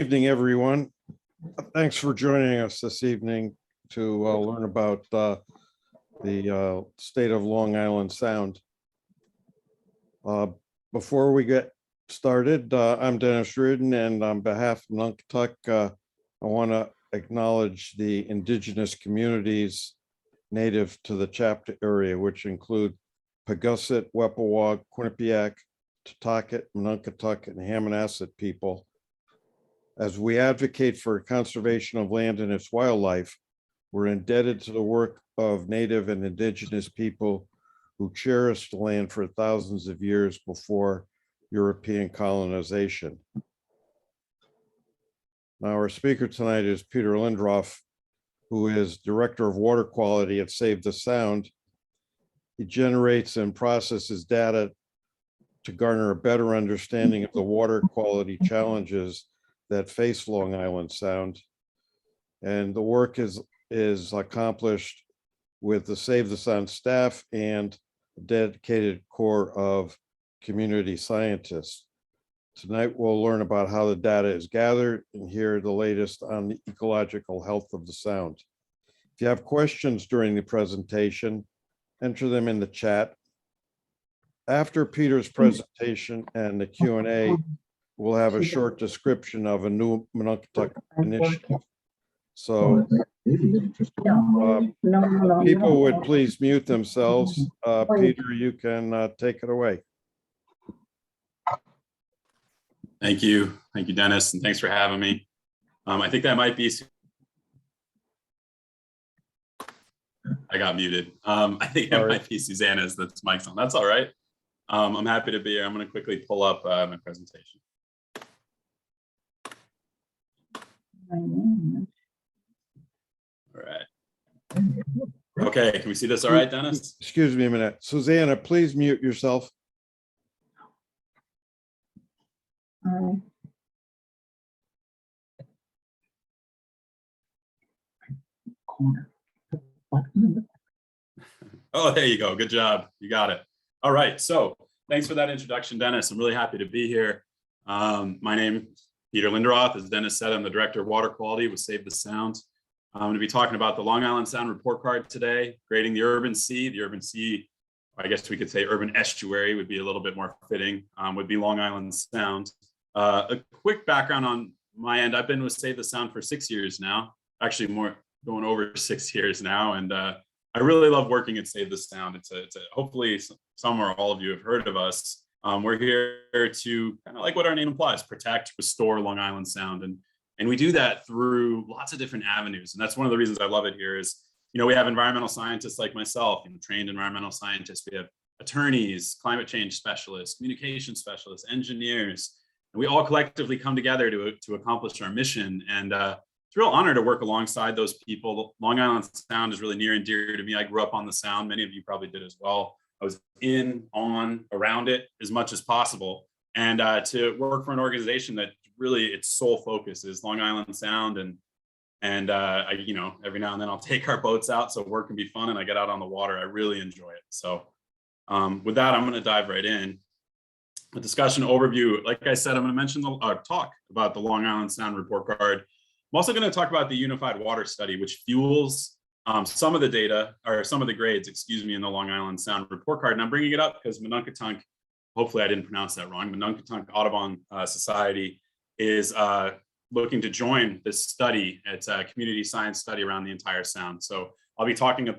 Evening, everyone. Thanks for joining us this evening to learn about the state of Long Island Sound. Before we get started, I'm Dennis Reardon, and on behalf of Nunkatuck, I want to acknowledge the indigenous communities native to the chapter area, which include Pagusset, Wepawag, Quinnipiac, Tucket, Nunkatuck, and Hammonasset people. As we advocate for conservation of land and its wildlife, we're indebted to the work of Native and Indigenous people who cherished the land for thousands of years before European colonization. Now, our speaker tonight is Peter Linderoth, who is Director of Water Quality at Save the Sound. He generates and processes data to garner a better understanding of the water quality challenges that face Long Island Sound. And the work is accomplished with the Save the Sound staff and a dedicated core of community scientists. Tonight, we'll learn about how the data is gathered and hear the latest on the ecological health of the sound. If you have questions during the presentation, enter them in the chat. After Peter's presentation and the Q&A, we'll have a short description of a new Nunkatuck initiative. So people would please mute themselves. Peter, you can take it away. Thank you. Thank you, Dennis, and thanks for having me. I think that might be, I got muted. I think that might be Susanna's that's mic's on. That's all right. I'm happy to be here. I'm going to quickly pull up my presentation. All right. Okay, can we see this all right, Dennis? Excuse me a minute. Susanna, please mute yourself. Oh, there you go. Good job. You got it. All right. So thanks for that introduction, Dennis. I'm really happy to be here. My name is Peter Linderoth. As Dennis said, I'm the Director of Water Quality with Save the Sound. I'm going to be talking about the Long Island Sound report card today, grading the urban sea. The urban sea, I guess we could say urban estuary would be a little bit more fitting, would be Long Island Sound. A quick background on my end. I've been with Save the Sound for 6 years now, actually more going over 6 years now. And I really love working at Save the Sound. It's a hopefully some or all of you have heard of us. We're here to kind of like what our name implies, protect, restore Long Island Sound. And we do that through lots of different avenues. And that's one of the reasons I love it here is, we have environmental scientists like myself, trained environmental scientists. We have attorneys, climate change specialists, communication specialists, engineers, and we all collectively come together to accomplish our mission. And it's a real honor to work alongside those people. Long Island Sound is really near and dear to me. I grew up on the Sound. Many of you probably did as well. I was in, on, around it as much as possible. And to work for an organization that really its sole focus is Long Island Sound. And I, every now and then I'll take our boats out so work can be fun and I get out on the water. I really enjoy it. So with that, I'm going to dive right in. A discussion overview. Like I said, I'm going to mention talk about the Long Island Sound report card. I'm also going to talk about the Unified Water Study, which fuels some of the data, or some of the grades, in the Long Island Sound report card. And I'm bringing it up because Monunkatuck, hopefully I didn't pronounce that wrong, Monunkatuck Audubon Society is looking to join this study. It's a community science study around the entire Sound. So I'll be talking a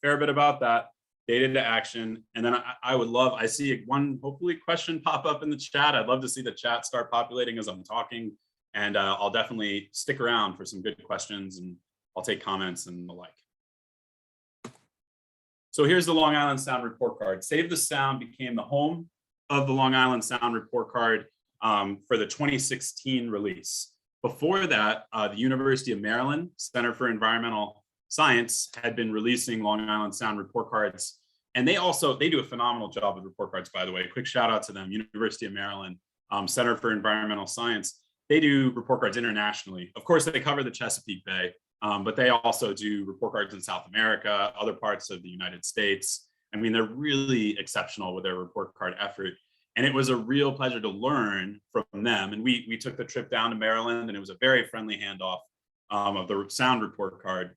fair bit about that, data to action. And then I see one hopefully question pop up in the chat. I'd love to see the chat start populating as I'm talking. And I'll definitely stick around for some good questions and I'll take comments and the like. So here's the Long Island Sound report card. Save the Sound became the home of the Long Island Sound report card for the 2016 release. Before that, the University of Maryland Center for Environmental Science had been releasing Long Island Sound report cards. And they do a phenomenal job with report cards, by the way. Quick shout out to them, University of Maryland Center for Environmental Science. They do report cards internationally. Of course, they cover the Chesapeake Bay, but they also do report cards in South America, other parts of the United States. I mean, they're really exceptional with their report card effort. And it was a real pleasure to learn from them. And we took the trip down to Maryland, and it was a very friendly handoff of the sound report card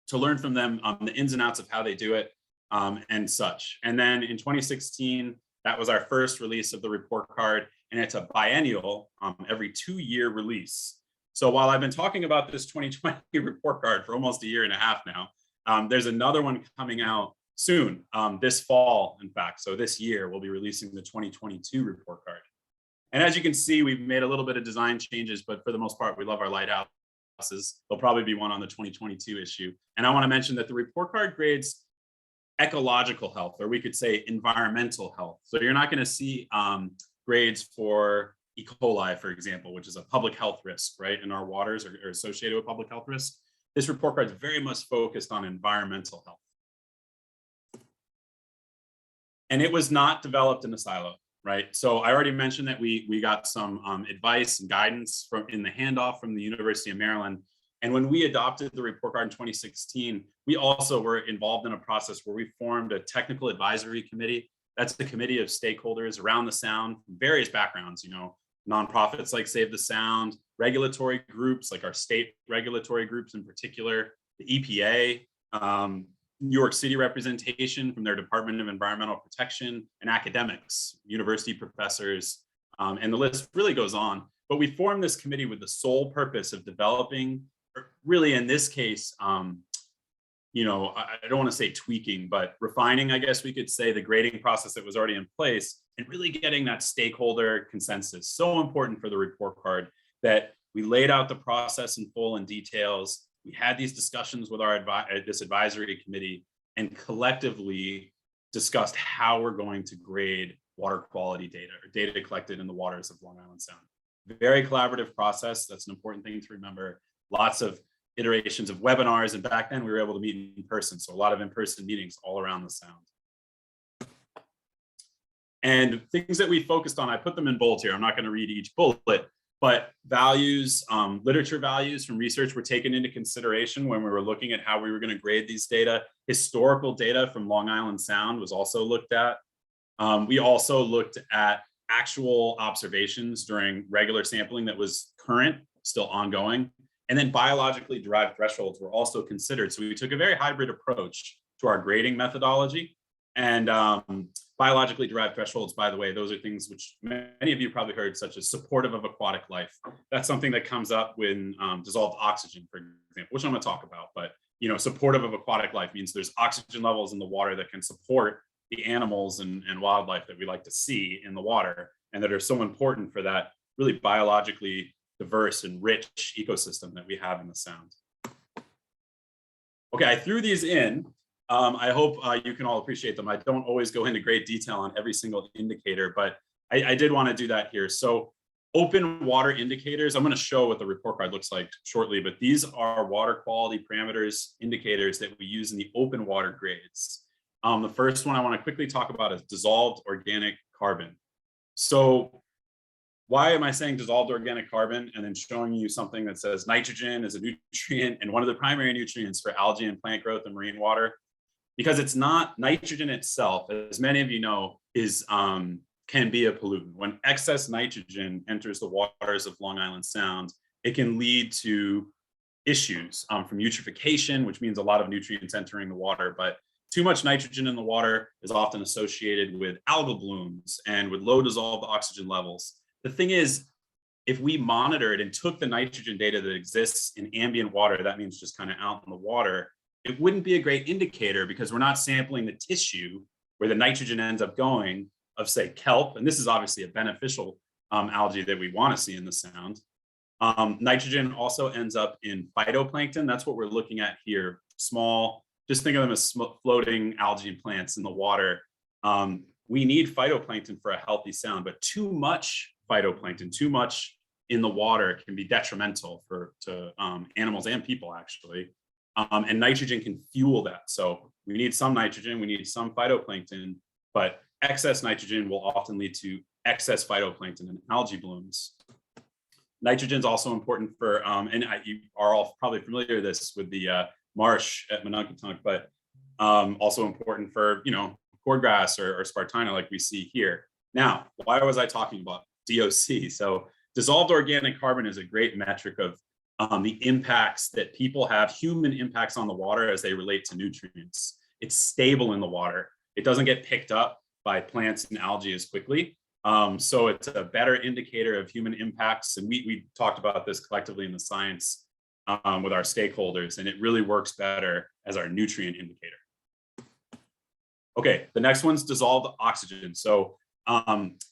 to learn from them the ins and outs of how they do it and such. And then in 2016, that was our first release of the report card, and it's a biennial, every 2-year release. So while I've been talking about this 2020 report card for almost a year and a half now, there's another one coming out soon, this fall, in fact. So this year, we'll be releasing the 2022 report card. And as you can see, we've made a little bit of design changes, but for the most part, we love our lighthouses. There'll probably be one on the 2022 issue. And I want to mention that the report card grades ecological health, or we could say environmental health. So you're not going to see grades for E. coli, for example, which is a public health risk, right? And our waters are associated with public health risk. This report card is very much focused on environmental health. And it was not developed in a silo, right? So I already mentioned that we got some advice and guidance in the handoff from the University of Maryland. And when we adopted the report card in 2016, we also were involved in a process where we formed a technical advisory committee. That's the committee of stakeholders around the sound, from various backgrounds, you know, nonprofits like Save the Sound, regulatory groups like our state regulatory groups in particular, the EPA, New York City representation from their Department of Environmental Protection, and academics, university professors, and the list really goes on. But we formed this committee with the sole purpose of developing, or really in this case, you know, I don't want to say tweaking, but refining, I guess we could say, the grading process that was already in place, and really getting that stakeholder consensus. So important for the report card that we laid out the process in full and details. We had these discussions with our this advisory committee, and collectively discussed how we're going to grade water quality data, or data collected in the waters of Long Island Sound. Very collaborative process. That's an important thing to remember. Lots of iterations of webinars, and back then we were able to meet in person. So a lot of in-person meetings all around the sound. And things that we focused on, I put them in bold here. I'm not going to read each bullet, but values, literature values from research were taken into consideration when we were looking at how we were going to grade these data. Historical data from Long Island Sound was also looked at. We also looked at actual observations during regular sampling that was current, still ongoing. And then biologically derived thresholds were also considered. So we took a very hybrid approach to our grading methodology. And biologically derived thresholds, by the way, those are things which many of you probably heard, such as supportive of aquatic life. That's something that comes up when dissolved oxygen, for example, which I'm going to talk about. But you know, supportive of aquatic life means there's oxygen levels in the water that can support the animals and wildlife that we like to see in the water, and that are so important for that really biologically diverse and rich ecosystem that we have in the sound. Okay, I threw these in. I hope you can all appreciate them. I don't always go into great detail on every single indicator, but I did want to do that here. So open water indicators, I'm going to show what the report card looks like shortly, but these are water quality parameters, indicators that we use in the open water grades. The first one I want to quickly talk about is dissolved organic carbon. So why am I saying dissolved organic carbon and then showing you something that says nitrogen is a nutrient and one of the primary nutrients for algae and plant growth in marine water? Because it's not nitrogen itself, as many of you know, is can be a pollutant. When excess nitrogen enters the waters of Long Island Sound, it can lead to issues from eutrophication, which means a lot of nutrients entering the water. But too much nitrogen in the water is often associated with algal blooms and with low dissolved oxygen levels. The thing is, if we monitored and took the nitrogen data that exists in ambient water, that means just kind of out in the water, it wouldn't be a great indicator because we're not sampling the tissue where the nitrogen ends up going of, say, kelp. And this is obviously a beneficial algae that we want to see in the sound. Nitrogen also ends up in phytoplankton. That's what we're looking at here. Small, just think of them as floating algae and plants in the water. We need phytoplankton for a healthy sound, but too much phytoplankton, too much in the water can be detrimental to animals and people, actually. And nitrogen can fuel that. So we need some nitrogen, we need some phytoplankton, but excess nitrogen will often lead to excess phytoplankton and algae blooms. Nitrogen is also important for, you are all probably familiar with this with the marsh at Monunketunk, but also important for, you know, cordgrass or spartina like we see here. Now, why was I talking about DOC? So dissolved organic carbon is a great metric of the impacts that people have, human impacts on the water as they relate to nutrients. It's stable in the water. It doesn't get picked up by plants and algae as quickly. So it's a better indicator of human impacts. And we talked about this collectively in the science with our stakeholders, and it really works better as our nutrient indicator. Okay, the next one's dissolved oxygen. So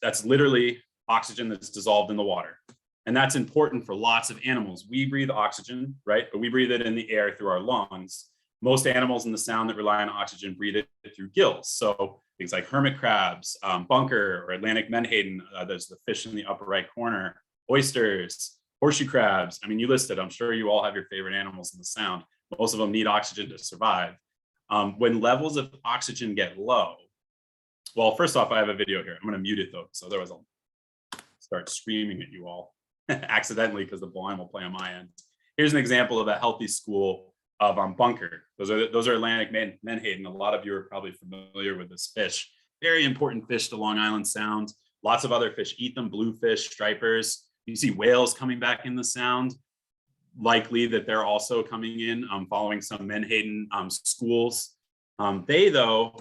that's literally oxygen that's dissolved in the water. And that's important for lots of animals. We breathe oxygen, right? But we breathe it in the air through our lungs. Most animals in the sound that rely on oxygen breathe it through gills. So things like hermit crabs, bunker or Atlantic menhaden, there's the fish in the upper right corner, oysters, horseshoe crabs. I mean, you listed, I'm sure you all have your favorite animals in the sound. Most of them need oxygen to survive. When levels of oxygen get low, well, first off, I have a video here. I'm going to mute it though, so otherwise I'll start screaming at you all accidentally because the volume will play on my end. Here's an example of a healthy school of bunker. Those are Atlantic menhaden. A lot of you are probably familiar with this fish. Very important fish to Long Island Sound. Lots of other fish eat them, bluefish, stripers. You see whales coming back in the sound. Likely that they're also coming in following some menhaden schools. They, though,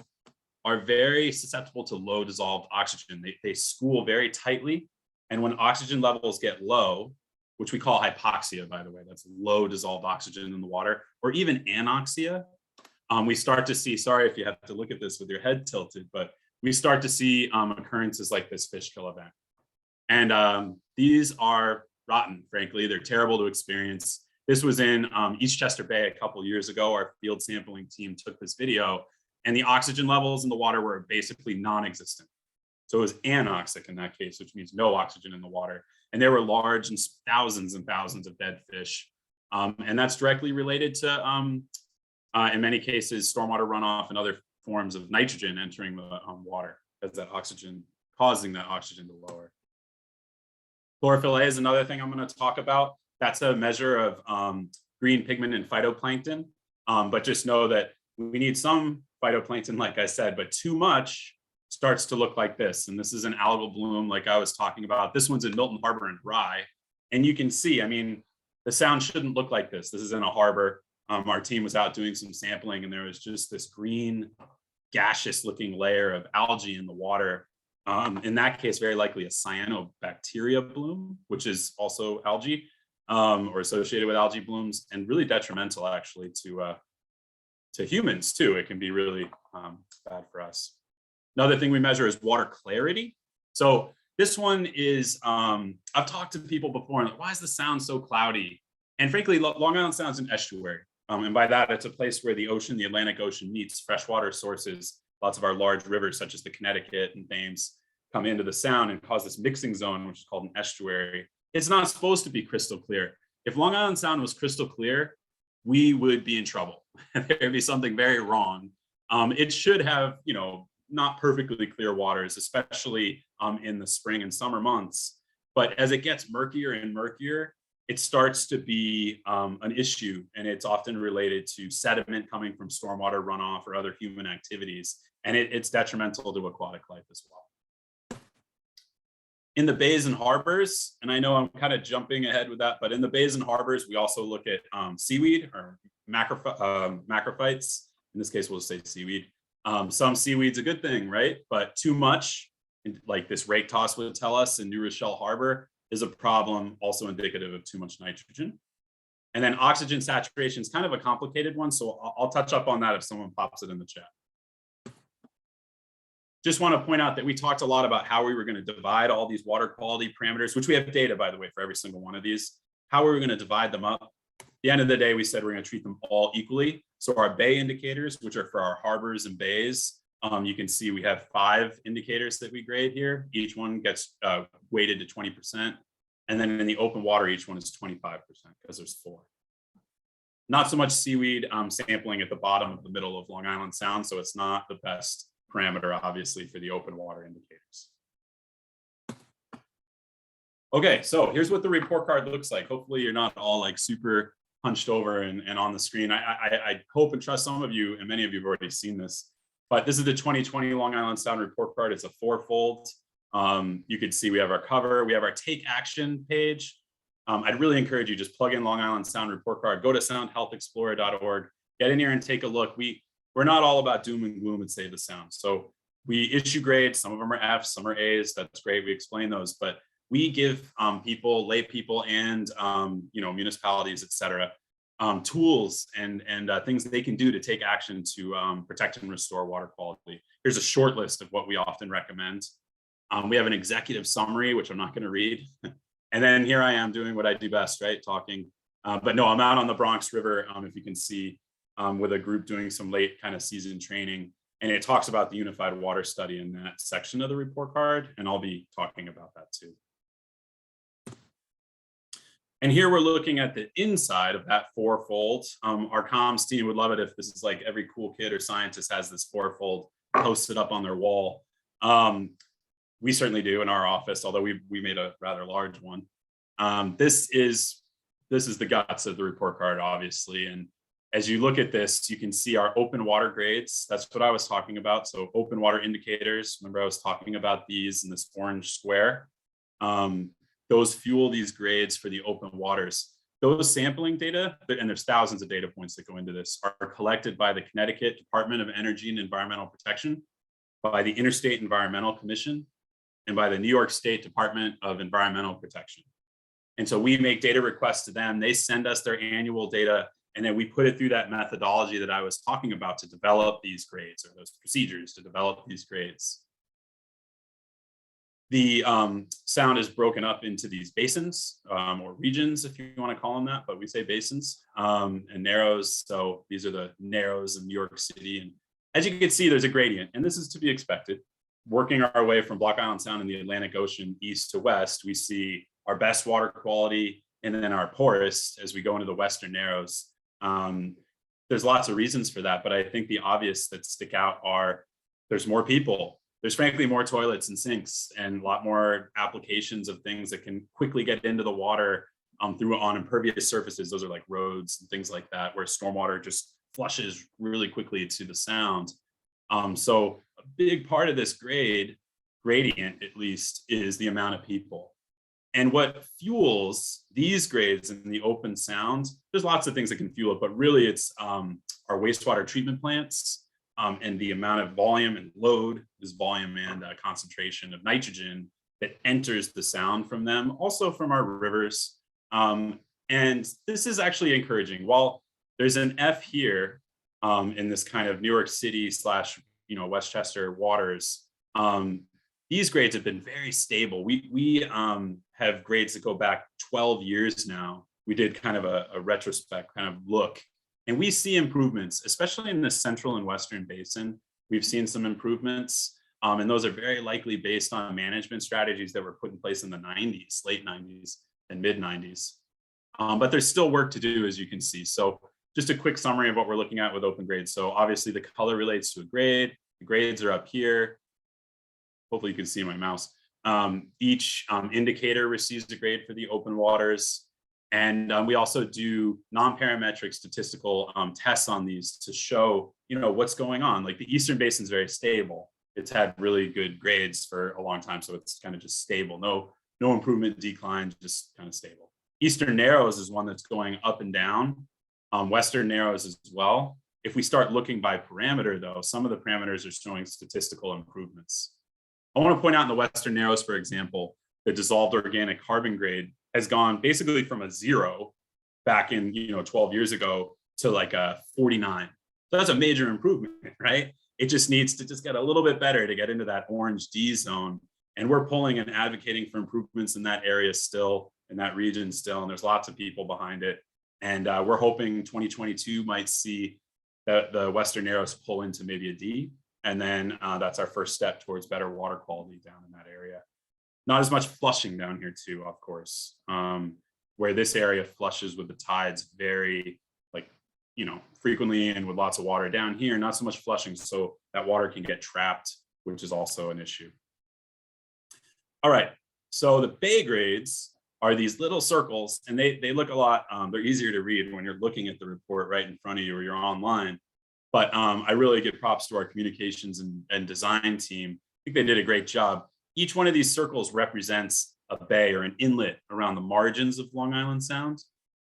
are very susceptible to low dissolved oxygen. They school very tightly. And when oxygen levels get low, which we call hypoxia, by the way, that's low dissolved oxygen in the water, or even anoxia, we start to see, sorry if you have to look at this with your head tilted, but we start to see occurrences like this fish kill event. And these are rotten, frankly. They're terrible to experience. This was in Eastchester Bay a couple years ago. Our field sampling team took this video, and the oxygen levels in the water were basically non-existent. So it was anoxic in that case, which means no oxygen in the water. And there were large and thousands of dead fish. And that's directly related to, in many cases, stormwater runoff and other forms of nitrogen entering the water as that oxygen, causing that oxygen to lower. Chlorophyll A is another thing I'm going to talk about. That's a measure of green pigment and phytoplankton. But just know that we need some phytoplankton, like I said, but too much starts to look like this. And this is an algal bloom, like I was talking about. This one's in Milton Harbor and Rye. And you can see, I mean, the sound shouldn't look like this. This is in a harbor. Our team was out doing some sampling, and there was just this green, gaseous looking layer of algae in the water. In that case, very likely a cyanobacteria bloom, which is also algae or associated with algae blooms, and really detrimental actually to humans too. It can be really bad for us. Another thing we measure is water clarity. So this one is, I've talked to people before, and like, why is the sound so cloudy? And frankly, Long Island Sound's an estuary. And by that, it's a place where the ocean, the Atlantic Ocean, meets freshwater sources. Lots of our large rivers, such as the Connecticut and Thames, come into the sound and cause this mixing zone, which is called an estuary. It's not supposed to be crystal clear. If Long Island Sound was crystal clear, we would be in trouble. There'd be something very wrong. It should have, not perfectly clear waters, especially in the spring and summer months. But as it gets murkier and murkier, it starts to be an issue, and it's often related to sediment coming from stormwater runoff or other human activities, and it's detrimental to aquatic life as well. In the bays and harbors, and I know I'm kind of jumping ahead with that, but in the bays and harbors, we also look at seaweed or macrophytes. In this case, we'll say seaweed. Some seaweed's a good thing, right? But too much, like this rake toss would tell us in New Rochelle Harbor, is a problem, also indicative of too much nitrogen. And then oxygen saturation is kind of a complicated one, so I'll touch up on that if someone pops it in the chat. Just want to point out that we talked a lot about how we were going to divide all these water quality parameters, which we have data, by the way, for every single one of these, how we were going to divide them up. At the end of the day, we said we're going to treat them all equally. So our bay indicators, which are for our harbors and bays, you can see we have 5 indicators that we grade here. Each one gets weighted to 20%. And then in the open water, each one is 25% because there's 4. Not so much seaweed sampling at the bottom of the middle of Long Island Sound. So it's not the best parameter, obviously, for the open water indicators. Okay, so here's what the report card looks like. Hopefully you're not all like super hunched over and on the screen. I hope and trust some of you, and many of you have already seen this, but this is the 2020 Long Island Sound report card. It's a 4-fold. You could see we have our cover, we have our take action page. I'd really encourage you, just plug in Long Island Sound report card, go to soundhealthexplorer.org, get in here and take a look. We're not all about doom and gloom at Save the Sound. So we issue grades, some of them are Fs, some are As, that's great, we explain those, but we give people, lay people and municipalities, et cetera, tools and things that they can do to take action to protect and restore water quality. Here's a short list of what we often recommend. We have an executive summary, which I'm not going to read. And then here I am doing what I do best, right? Talking. But no, I'm out on the Bronx River, if you can see, with a group doing some late kind of season training. And it talks about the unified water study in that section of the report card. And I'll be talking about that too. And here we're looking at the inside of that fourfold. Our comms team would love it if this is like every cool kid or scientist has this fourfold posted up on their wall. We certainly do in our office, although we made a rather large one. This is the guts of the report card, obviously. And as you look at this, you can see our open water grades. That's what I was talking about. So open water indicators. Remember, I was talking about these in this orange square. Those fuel these grades for the open waters. Those sampling data, and there's thousands of data points that go into this, are collected by the Connecticut Department of Energy and Environmental Protection, by the Interstate Environmental Commission, and by the New York State Department of Environmental Protection. And so we make data requests to them. They send us their annual data, and then we put it through that methodology that I was talking about to develop these grades, or those procedures to develop these grades. The sound is broken up into these basins or regions, if you want to call them that, but we say basins and narrows. So these are the narrows in New York City. And as you can see, there's a gradient, and this is to be expected. Working our way from Block Island Sound in the Atlantic Ocean east to west, we see our best water quality and then our poorest as we go into the western narrows. There's lots of reasons for that, but I think the obvious that stick out are there's more people. There's frankly more toilets and sinks and a lot more applications of things that can quickly get into the water through on impervious surfaces. Those are like roads and things like that, where stormwater just flushes really quickly to the sound. So a big part of this gradient, at least, is the amount of people. And what fuels these grades in the open sound, there's lots of things that can fuel it, but really it's our wastewater treatment plants. And the amount of volume and load is volume and concentration of nitrogen that enters the sound from them, also from our rivers. And this is actually encouraging. While there's an F here in this kind of New York City / Westchester waters, these grades have been very stable. We have grades that go back 12 years now. We did kind of a retrospect kind of look. And we see improvements, especially in the central and western basin. We've seen some improvements, and those are very likely based on management strategies that were put in place in the 90s, late 90s and mid 90s. But there's still work to do, as you can see. So just a quick summary of what we're looking at with open grades. So obviously the color relates to a grade. The grades are up here. Hopefully you can see my mouse. Each indicator receives a grade for the open waters. And we also do non-parametric statistical tests on these to show, what's going on. Like the Eastern Basin is very stable. It's had really good grades for a long time. So it's kind of just stable. No improvement, decline, just kind of stable. Eastern Narrows is one that's going up and down. Western Narrows as well. If we start looking by parameter, though, some of the parameters are showing statistical improvements. I want to point out in the Western Narrows, for example, the dissolved organic carbon grade has gone basically from a 0 back in 12 years ago to like a 49. So that's a major improvement, right? It just needs to just get a little bit better to get into that orange D zone. And we're pulling and advocating for improvements in that area still, in that region still, and there's lots of people behind it. And we're hoping 2022 might see the Western Narrows pull into maybe a D. And then that's our first step towards better water quality down in that area. Not as much flushing down here too, of course, where this area flushes with the tides very frequently and with lots of water. Down here, not so much flushing, so that water can get trapped, which is also an issue. All right, so the bay grades are these little circles, and they look a lot, they're easier to read when you're looking at the report right in front of you or you're online. But I really give props to our communications and design team. I think they did a great job. each one of these circles represents a bay or an inlet around the margins of Long Island Sound.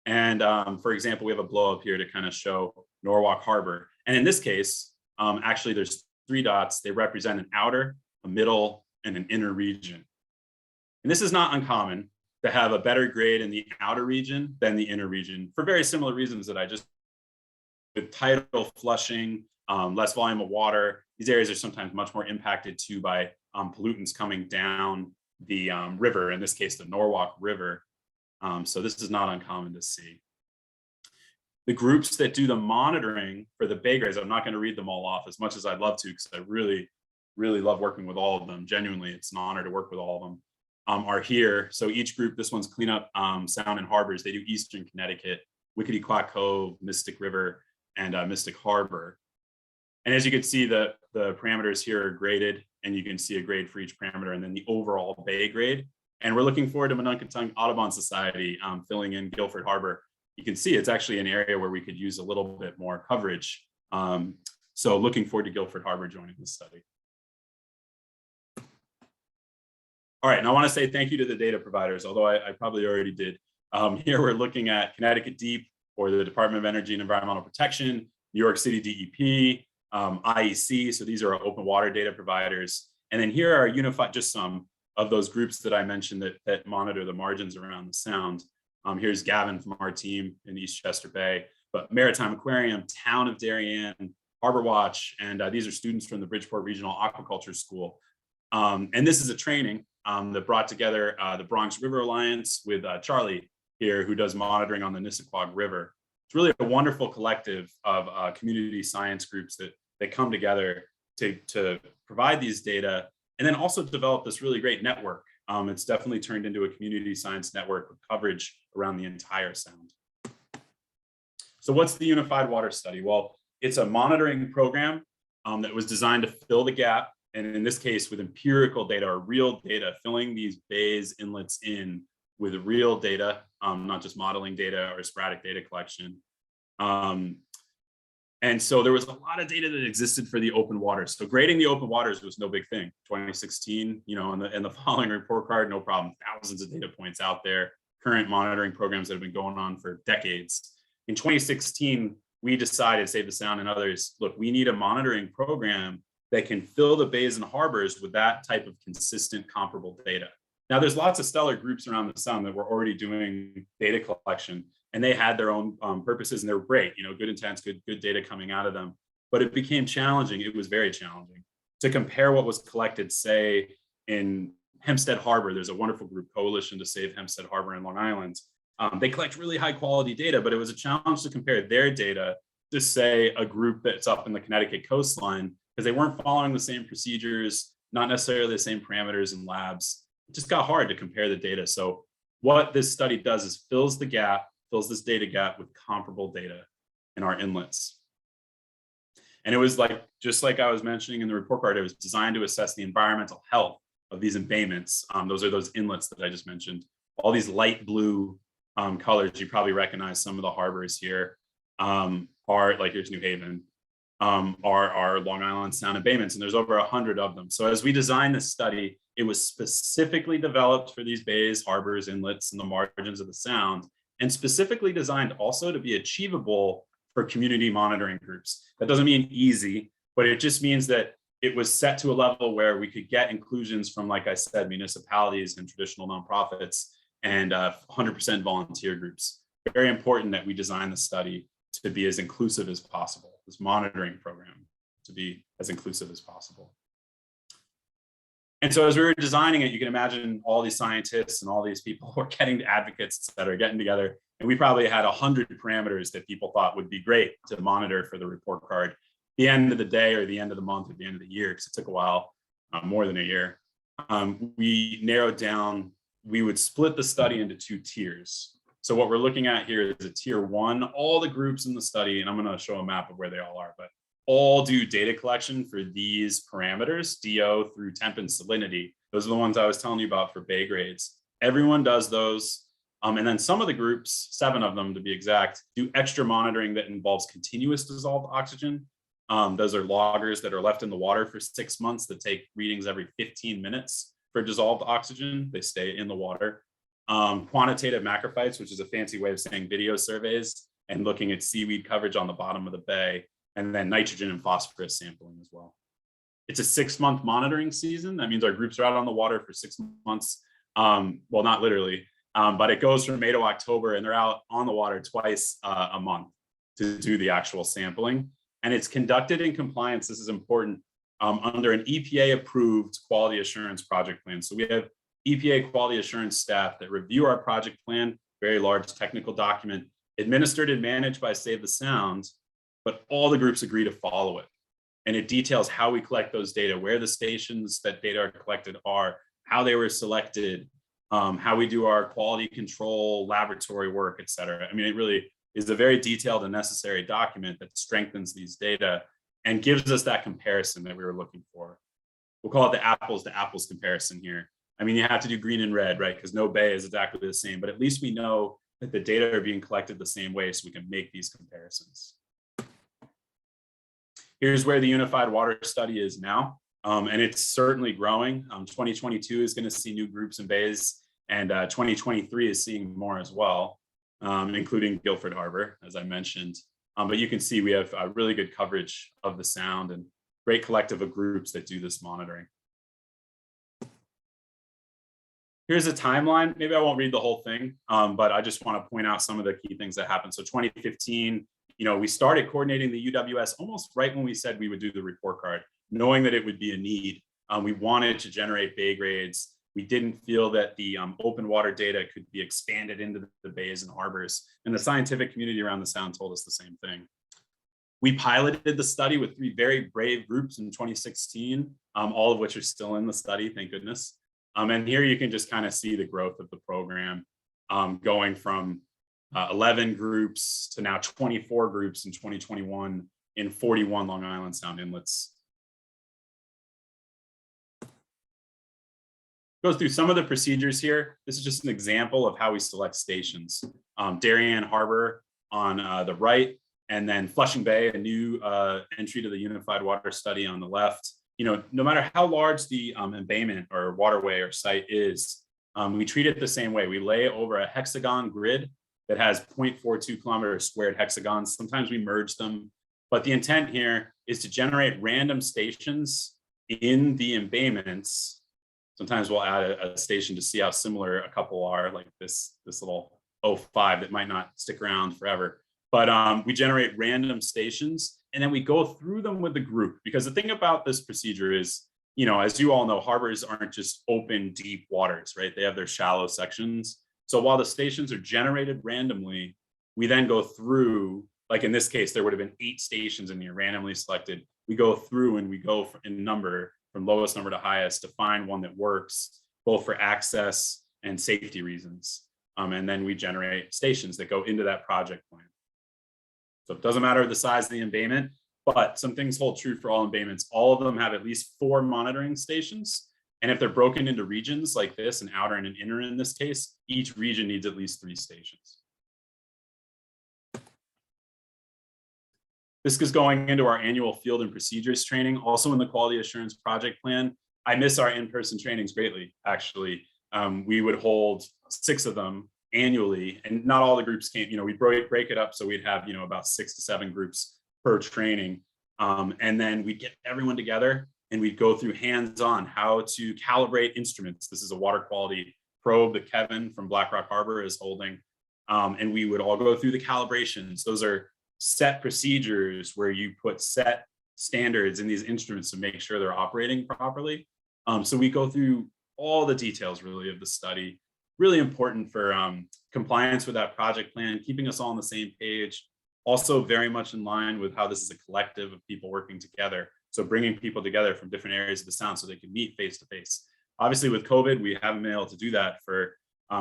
And for example, we have a blow up here to kind of show Norwalk Harbor. And in this case, actually there's 3 dots. They represent an outer, a middle, and an inner region. And this is not uncommon to have a better grade in the outer region than the inner region for very similar reasons that I just, with tidal flushing, less volume of water, these areas are sometimes much more impacted too by pollutants coming down the river, in this case, the Norwalk River. So this is not uncommon to see. The groups that do the monitoring for the bay grades, I'm not going to read them all off as much as I'd love to, because I really, really love working with all of them. Genuinely, it's an honor to work with all of them. Are here. So each group, this one's cleanup sound and harbors. They do Eastern Connecticut, Wickety Quack Cove, Mystic River, and Mystic Harbor. And as you can see, the parameters here are graded, and you can see a grade for each parameter, and then the overall bay grade. And we're looking forward to Monunketung Audubon Society filling in Guilford Harbor. You can see it's actually an area where we could use a little bit more coverage. So looking forward to Guilford Harbor joining this study. All right, and I want to say thank you to the data providers, although I probably already did. Here we're looking at Connecticut Deep, or the Department of Energy and Environmental Protection, New York City DEP, IEC, so these are our open water data providers. And then here are unified, just some of those groups that I mentioned that monitor the margins around the sound. Here's Gavin from our team in East Chester Bay, but Maritime Aquarium, Town of Darien, Harbor Watch, and these are students from the Bridgeport Regional Aquaculture School. And this is a training that brought together the Bronx River Alliance with Charlie here, who does monitoring on the Nissaquag River. It's really a wonderful collective of community science groups that come together to provide these data, and then also develop this really great network. It's definitely turned into a community science network with coverage around the entire sound. So what's the Unified Water Study? Well, it's a monitoring program that was designed to fill the gap, and in this case with empirical data or real data, filling these bays, inlets in with real data, not just modeling data or sporadic data collection. And so there was a lot of data that existed for the open waters. So grading the open waters was no big thing. 2016, in the following report card, no problem. Thousands of data points out there, current monitoring programs that have been going on for decades. In 2016, we decided, Save the Sound and others, look, we need a monitoring program that can fill the bays and harbors with that type of consistent, comparable data. Now, there's lots of stellar groups around the Sound that were already doing data collection, and they had their own purposes, and they were great, good intents, good data coming out of them. But it became challenging. It was very challenging to compare what was collected, say, in Hempstead Harbor. There's a wonderful group, Coalition to Save Hempstead Harbor in Long Island. They collect really high quality data, but it was a challenge to compare their data to, say, a group that's up in the Connecticut coastline, because they weren't following the same procedures, not necessarily the same parameters and labs. It just got hard to compare the data. So what this study does is fills this data gap with comparable data in our inlets. And it was just like I was mentioning in the report card, it was designed to assess the environmental health of these embayments. Those are those inlets that I just mentioned. All these light blue colors, you probably recognize some of the harbors here, are, like here's New Haven, are Long Island Sound embayments, and there's over 100 of them. So as we designed this study, it was specifically developed for these bays, harbors, inlets, and the margins of the Sound, and specifically designed also to be achievable for community monitoring groups. That doesn't mean easy, but it just means that it was set to a level where we could get inclusions from, like I said, municipalities and traditional nonprofits and 100% volunteer groups. Very important that we design the study to be as inclusive as possible, this monitoring program to be as inclusive as possible. And so as we were designing it, you can imagine all these scientists and all these people who are getting advocates that are getting together. And we probably had 100 parameters that people thought would be great to monitor for the report card. The end of the day or the end of the month or the end of the year, because it took a while, more than a year, we narrowed down, we would split the study into 2 tiers. So what we're looking at here is a tier 1, all the groups in the study, and I'm going to show a map of where they all are, but all do data collection for these parameters, DO through temp and salinity. Those are the ones I was telling you about for bay grades. Everyone does those. And then some of the groups, 7 of them to be exact, do extra monitoring that involves continuous dissolved oxygen. Those are loggers that are left in the water for 6 months that take readings every 15 minutes. for dissolved oxygen. They stay in the water. Quantitative macrophytes, which is a fancy way of saying video surveys and looking at seaweed coverage on the bottom of the bay, and then nitrogen and phosphorus sampling as well. It's a 6-month monitoring season. That means our groups are out on the water for 6 months. Well, not literally, but it goes from May to October, and they're out on the water twice a month to do the actual sampling. And it's conducted in compliance, this is important, under an EPA-approved quality assurance project plan. So we have EPA quality assurance staff that review our project plan, very large technical document, administered and managed by Save the Sound, but all the groups agree to follow it. And it details how we collect those data, where the stations that data are collected are, how they were selected, how we do our quality control, laboratory work, et cetera. I mean, it really is a very detailed and necessary document that strengthens these data and gives us that comparison that we were looking for. We'll call it the apples to apples comparison here. I mean, you have to do green and red, right? Because no bay is exactly the same, but at least we know that the data are being collected the same way so we can make these comparisons. Here's where the Unified Water Study is now, and it's certainly growing. 2022 is going to see new groups and bays, and 2023 is seeing more as well, including Guilford Harbor, as I mentioned. But you can see we have really good coverage of the sound and great collective of groups that do this monitoring. Here's a timeline. Maybe I won't read the whole thing, but I just want to point out some of the key things that happened. So 2015, we started coordinating the UWS almost right when we said we would do the report card, knowing that it would be a need. We wanted to generate bay grades. We didn't feel that the open water data could be expanded into the bays and harbors. And the scientific community around the sound told us the same thing. We piloted the study with 3 very brave groups in 2016, all of which are still in the study, thank goodness. And here you can just kind of see the growth of the program going from 11 groups to now 24 groups in 2021 in 41 Long Island Sound inlets. Goes through some of the procedures here. This is just an example of how we select stations. Darien Harbor on the right, and then Flushing Bay, a new entry to the Unified Water Study on the left. No matter how large the embayment or waterway or site is, we treat it the same way. We lay over a hexagon grid that has 0.42 kilometer squared hexagons. Sometimes we merge them, but the intent here is to generate random stations in the embayments. Sometimes we'll add a station to see how similar a couple are, like this little 05 that might not stick around forever. But we generate random stations, and then we go through them with the group. Because the thing about this procedure is, as you all know, harbors aren't just open, deep waters, right? They have their shallow sections. So while the stations are generated randomly, we then go through, like in this case, there would have been 8 stations in here randomly selected. We go through and we go in number from lowest number to highest to find one that works, both for access and safety reasons. And then we generate stations that go into that project plan. So it doesn't matter the size of the embayment, but some things hold true for all embayments. All of them have at least 4 monitoring stations. And if they're broken into regions like this, an outer and an inner in this case, each region needs at least 3 stations. This is going into our annual field and procedures training, also in the quality assurance project plan. I miss our in-person trainings greatly, actually. We would hold 6 of them annually, and not all the groups came. We break it up so we'd have about 6 to 7 groups per training. And then we'd get everyone together and we'd go through hands-on how to calibrate instruments. This is a water quality probe that Kevin from Black Rock Harbor is holding. And we would all go through the calibrations. Those are set procedures where you put set standards in these instruments to make sure they're operating properly. So we go through all the details really of the study. Really important for compliance with that project plan, keeping us all on the same page. Also very much in line with how this is a collective of people working together. So bringing people together from different areas of the sound so they can meet face to face. Obviously with COVID, we haven't been able to do that for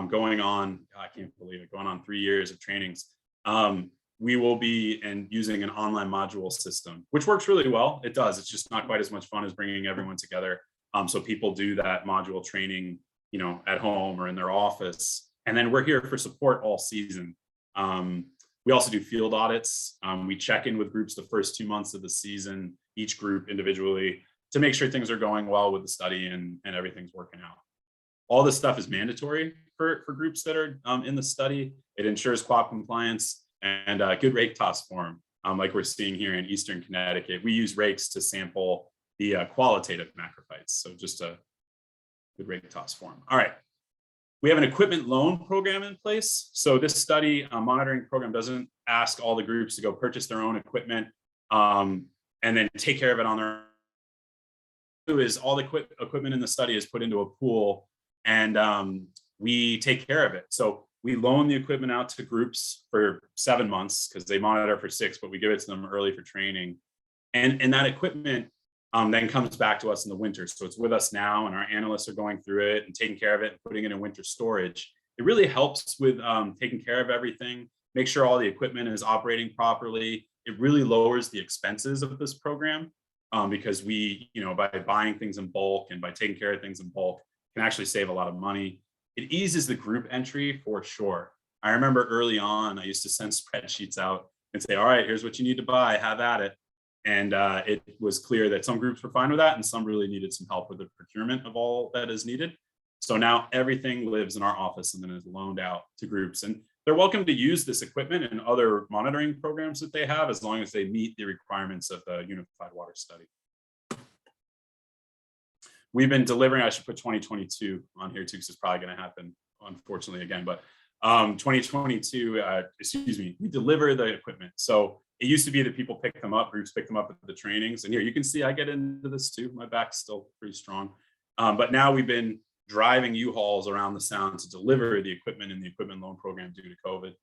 going on, I can't believe it, going on 3 years of trainings. We will be using an online module system, which works really well. It does. It's just not quite as much fun as bringing everyone together. So people do that module training, at home or in their office. And then we're here for support all season. We also do field audits. We check in with groups the first 2 months of the season, each group individually, to make sure things are going well with the study and everything's working out. All this stuff is mandatory for groups that are in the study. It ensures QOP compliance and good rake toss form, like we're seeing here in Eastern Connecticut. We use rakes to sample the qualitative macrophytes, so just a good rake toss form. All right. We have an equipment loan program in place. So this study monitoring program doesn't ask all the groups to go purchase their own equipment and then take care of it on their own. Is all the equipment in the study is put into a pool and we take care of it. So we loan the equipment out to groups for 7 months because they monitor for 6, but we give it to them early for training. And that equipment then comes back to us in the winter. So it's with us now and our analysts are going through it and taking care of it and putting it in winter storage. It really helps with taking care of everything, make sure all the equipment is operating properly. It really lowers the expenses of this program because we, by buying things in bulk and by taking care of things in bulk, can actually save a lot of money. It eases the group entry for sure. I remember early on, I used to send spreadsheets out and say, all right, here's what you need to buy, have at it. And it was clear that some groups were fine with that and some really needed some help with the procurement of all that is needed. So now everything lives in our office and then is loaned out to groups. And they're welcome to use this equipment and other monitoring programs that they have as long as they meet the requirements of the Unified Water Study. We've been delivering, I should put 2022 on here too, because it's probably going to happen, unfortunately, again. But 2022, we deliver the equipment. So it used to be that people pick them up, groups pick them up at the trainings. And here you can see I get into this too. My back's still pretty strong. But now we've been driving U-Hauls around the Sound to deliver the equipment in the equipment loan program due to COVID.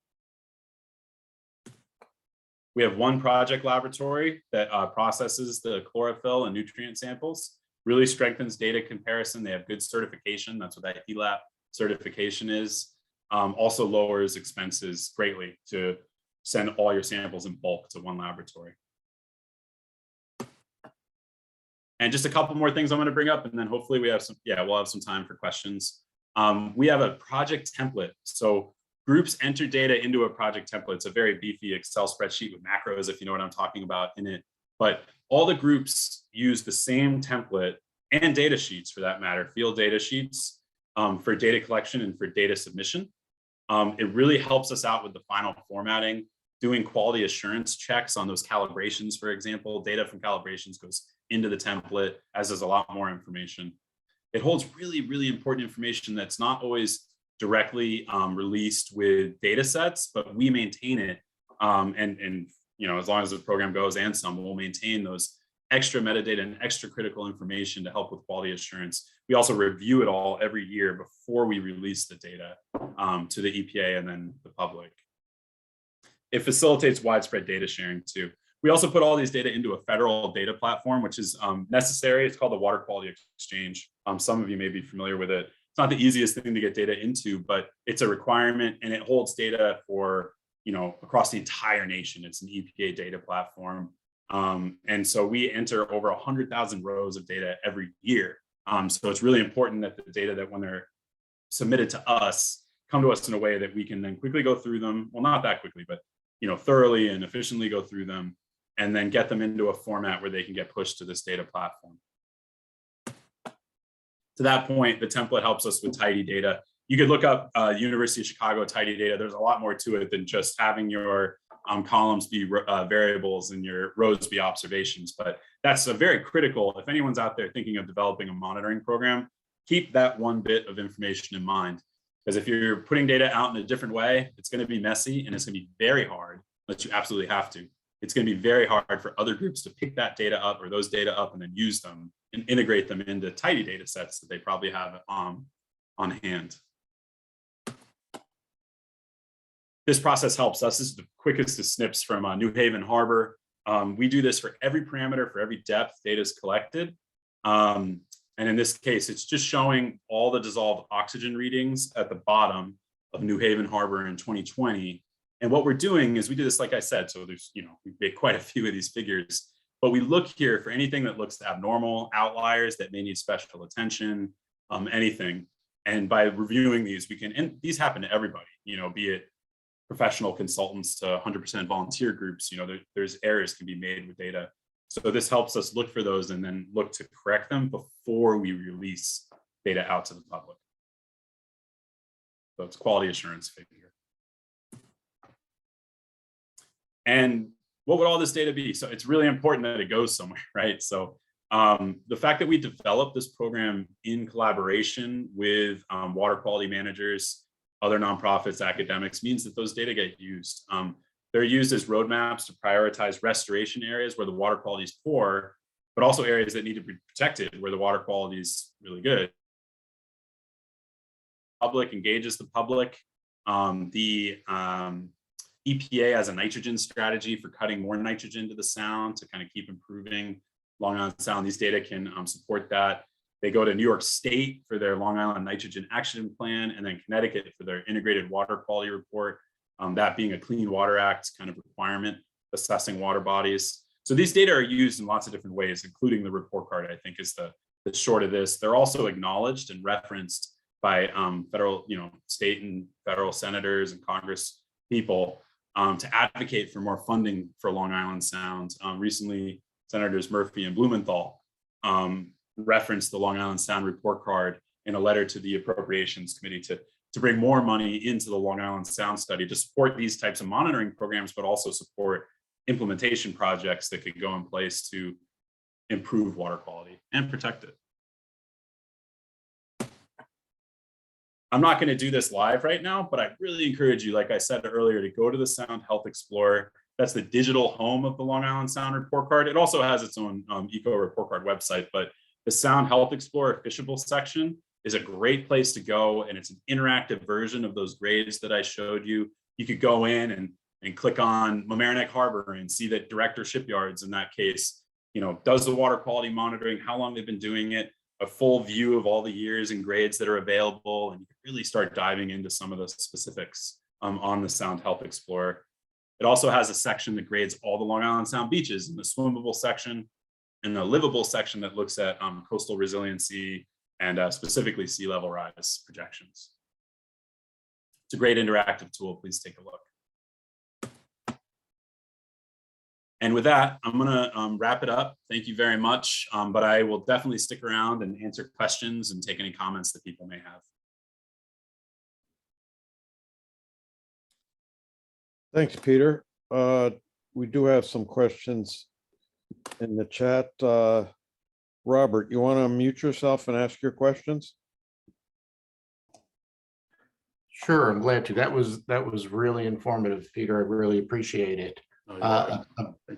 We have one project laboratory that processes the chlorophyll and nutrient samples, really strengthens data comparison. They have good certification. That's what that ELAP certification is. Also lowers expenses greatly to send all your samples in bulk to one laboratory. And just a couple more things I'm going to bring up, and then hopefully we'll have some time for questions. We have a project template. So groups enter data into a project template. It's a very beefy Excel spreadsheet with macros, if you know what I'm talking about, in it. But all the groups use the same template and data sheets, for that matter, field data sheets for data collection and for data submission. It really helps us out with the final formatting, doing quality assurance checks on those calibrations, for example. Data from calibrations goes into the template, as does a lot more information. It holds really, really important information that's not always directly released with data sets, but we maintain it. And as long as the program goes and some, we'll maintain those extra metadata and extra critical information to help with quality assurance. We also review it all every year before we release the data to the EPA and then the public. It facilitates widespread data sharing too. We also put all these data into a federal data platform, which is necessary. It's called the Water Quality Exchange. Some of you may be familiar with it. It's not the easiest thing to get data into, but it's a requirement and it holds data for, across the entire nation. It's an EPA data platform. And so we enter over 100,000 rows of data every year. So it's really important that the data that when they're submitted to us, come to us in a way that we can then quickly go through them. Well, not that quickly, but thoroughly and efficiently go through them and then get them into a format where they can get pushed to this data platform. To that point, the template helps us with tidy data. You could look up University of Chicago tidy data. There's a lot more to it than just having your columns be variables and your rows be observations, but that's a very critical. If anyone's out there thinking of developing a monitoring program, keep that one bit of information in mind. Because if you're putting data out in a different way, it's going to be messy and it's going to be very hard, unless you absolutely have to. It's going to be very hard for other groups to pick that data up or those data up and then use them and integrate them into tidy data sets that they probably have on hand. This process helps us. This is the quickest of snips from New Haven Harbor. We do this for every parameter, for every depth data is collected. And in this case, it's just showing all the dissolved oxygen readings at the bottom of New Haven Harbor in 2020. And what we're doing is we do this, like I said, so there's, we make quite a few of these figures, but we look here for anything that looks abnormal, outliers that may need special attention, anything. And by reviewing these, we can, and these happen to everybody, be it professional consultants to 100% volunteer groups, there's errors can be made with data. So this helps us look for those and then look to correct them before we release data out to the public. So it's quality assurance figure. And what would all this data be? So it's really important that it goes somewhere, right? So the fact that we developed this program in collaboration with water quality managers, other nonprofits, academics, means that those data get used. They're used as roadmaps to prioritize restoration areas where the water quality is poor, but also areas that need to be protected where the water quality is really good. Public engages the public. The EPA has a nitrogen strategy for cutting more nitrogen to the sound to kind of keep improving Long Island Sound. These data can support that. They go to New York State for their Long Island Nitrogen Action Plan, and then Connecticut for their integrated water quality report, that being a Clean Water Act kind of requirement, assessing water bodies. So these data are used in lots of different ways, including the report card, I think is the short of this. They're also acknowledged and referenced by federal, state and federal senators and Congress people to advocate for more funding for Long Island Sound. Recently, Senators Murphy and Blumenthal referenced the Long Island Sound report card in a letter to the Appropriations Committee to bring more money into the Long Island Sound study to support these types of monitoring programs, but also support implementation projects that could go in place to improve water quality and protect it. I'm not going to do this live right now, but I really encourage you, like I said earlier, to go to the Sound Health Explorer. That's the digital home of the Long Island Sound report card. It also has its own eco report card website, but the Sound Health Explorer fishable section is a great place to go, and it's an interactive version of those grades that I showed you. You could go in and click on Mamaroneck Harbor and see that Director Shipyards, in that case, does the water quality monitoring, how long they've been doing it, a full view of all the years and grades that are available, and you can really start diving into some of the specifics on the Sound Health Explorer. It also has a section that grades all the Long Island Sound beaches, in the swimmable section and the livable section that looks at coastal resiliency and specifically sea level rise projections. It's a great interactive tool. Please take a look. And with that, I'm going to wrap it up. Thank you very much. But I will definitely stick around and answer questions and take any comments that people may have. Thanks, Peter. We do have some questions in the chat. Robert, you want to unmute yourself and ask your questions? Sure, I'm glad to. That was really informative, Peter. I really appreciate it. A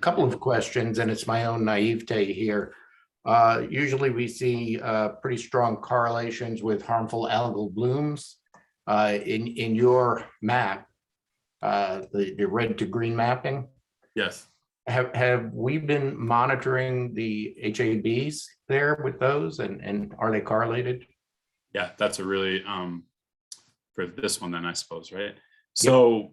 couple of questions, and it's my own naivete here. Usually we see pretty strong correlations with harmful algal blooms. In your map, the red to green mapping. Yes. Have we been monitoring the HABs there with those, and are they correlated? Yeah, that's a really for this one then, I suppose, right? So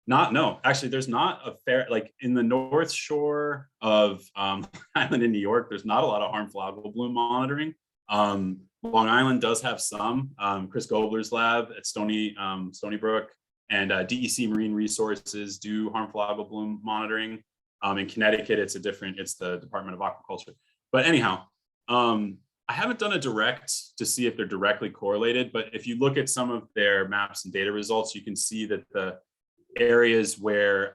no, actually there's not a fair, like in the North Shore of Island in New York, there's not a lot of harmful algal bloom monitoring. Long Island does have some. Chris Gobler's lab at Stony Brook and DEC Marine Resources do harmful algal bloom monitoring. In Connecticut, it's the Department of Aquaculture. But anyhow, I haven't done a direct to see if they're directly correlated, but if you look at some of their maps and data results, you can see that the areas where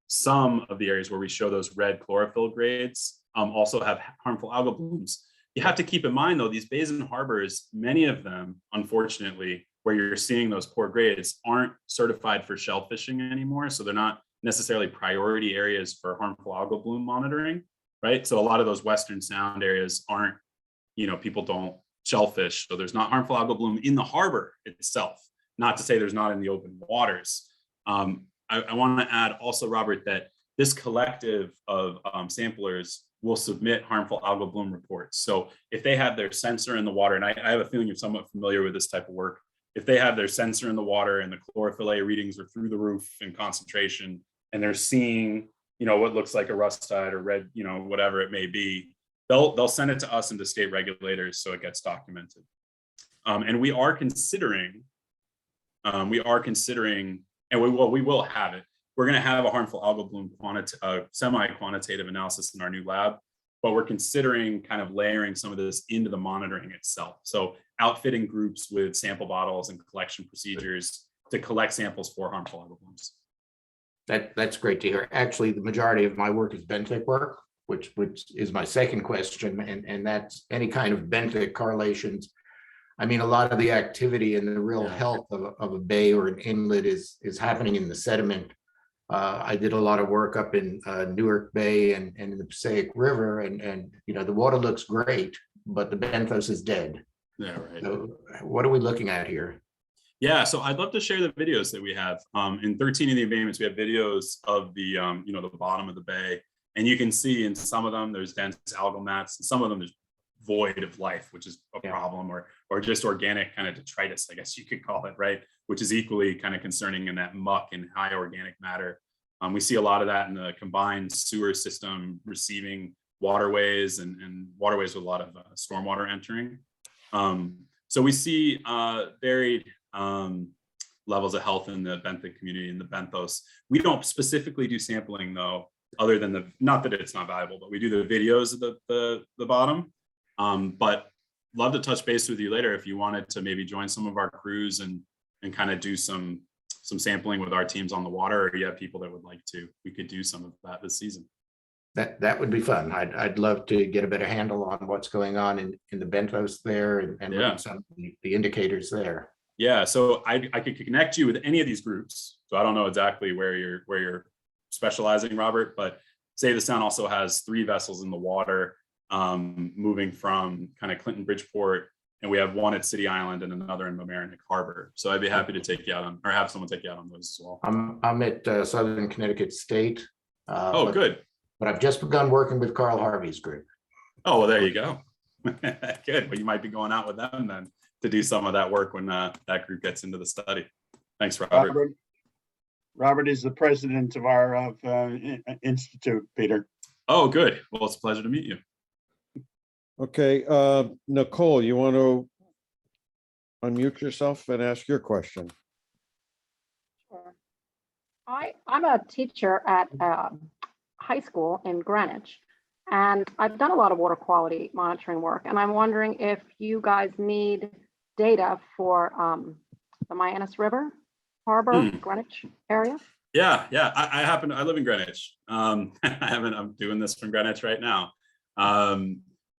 some of the areas where we show those red chlorophyll grades also have harmful algal blooms. You have to keep in mind though, these bays and harbors, many of them, unfortunately, where you're seeing those poor grades aren't certified for shellfishing anymore. So they're not necessarily priority areas for harmful algal bloom monitoring, right? So a lot of those Western Sound areas aren't, people don't shellfish. So there's not harmful algal bloom in the harbor itself, not to say there's not in the open waters. I want to add also, Robert, that this collective of samplers will submit harmful algal bloom reports. So if they have their sensor in the water, and I have a feeling you're somewhat familiar with this type of work, if they have their sensor in the water and the chlorophyll A readings are through the roof in concentration, and they're seeing, what looks like a rustite or red, whatever it may be, they'll send it to us and to state regulators so it gets documented. And we are considering, and we will have it. we're going to have a harmful algal bloom semi-quantitative analysis in our new lab, but we're considering kind of layering some of this into the monitoring itself. So outfitting groups with sample bottles and collection procedures to collect samples for harmful algal blooms. That's great to hear. Actually, the majority of my work is benthic work, which is my second question, and that's any kind of benthic correlations. I mean, a lot of the activity and the real health of a bay or an inlet is happening in the sediment. I did a lot of work up in Newark Bay and in the Passaic River, and you know, the water looks great, but the benthos is dead. Yeah, right. So what are we looking at here? Yeah, so I'd love to share the videos that we have. In 13 of the embayments, we have videos of the you know, the bottom of the bay, and you can see in some of them there's dense algal mats, and some of them there's void of life, which is a problem, or just organic kind of detritus, I guess you could call it, right? Which is equally kind of concerning in that muck and high organic matter. We see a lot of that in the combined sewer system receiving waterways and waterways with a lot of stormwater entering. So we see varied levels of health in the benthic community, in the benthos. We don't specifically do sampling though, other than not that it's not valuable, but we do the videos of the bottom. But love to touch base with you later if you wanted to maybe join some of our crews and kind of do some sampling with our teams on the water, or you have people that would like to. We could do some of that this season. That would be fun. I'd love to get a better handle on what's going on in the benthos there and look at some of the indicators there. Yeah, so I could connect you with any of these groups. So I don't know exactly where you're specializing, Robert, but Save the Sound also has 3 vessels in the water, moving from kind of Clinton Bridgeport, and we have one at City Island and another in Mamaroneck Harbor. So I'd be happy to take you out on, or have someone take you out on those as well. I'm at Southern Connecticut State. Good. But I've just begun working with Carl Harvey's group. Oh, well, there you go. Good. Well, you might be going out with them then to do some of that work when that group gets into the study. Thanks, Robert. Robert is the president of our institute, Peter. Oh, good. Well, it's a pleasure to meet you. Okay, Nicole, you want to unmute yourself and ask your question? Sure. I'm a teacher at high school in Greenwich, and I've done a lot of water quality monitoring work, and I'm wondering if you guys need data for the Mianus River Harbor, Greenwich area. Yeah. I live in Greenwich. I'm doing this from Greenwich right now.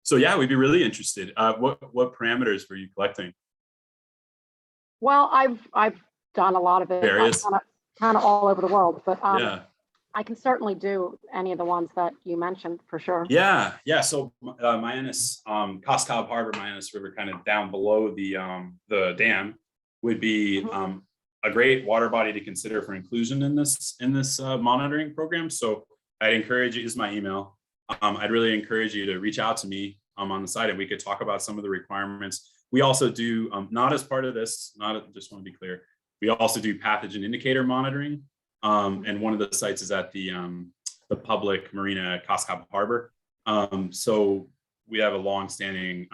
So yeah, we'd be really interested. What parameters were you collecting? Well, I've done a lot of it, Various, kind of all over the world, but yeah. I can certainly do any of the ones that you mentioned for sure. Yeah. So Mianus, Coscob Harbor, Mianus River, kind of down below the dam, would be a great water body to consider for inclusion in this monitoring program. So I'd encourage you. This is my email. I'd really encourage you to reach out to me on the site, and we could talk about some of the requirements. We also do, not as part of this, just want to be clear, we also do pathogen indicator monitoring. And one of the sites is at the public marina, Coscob Harbor. So we have a long-standing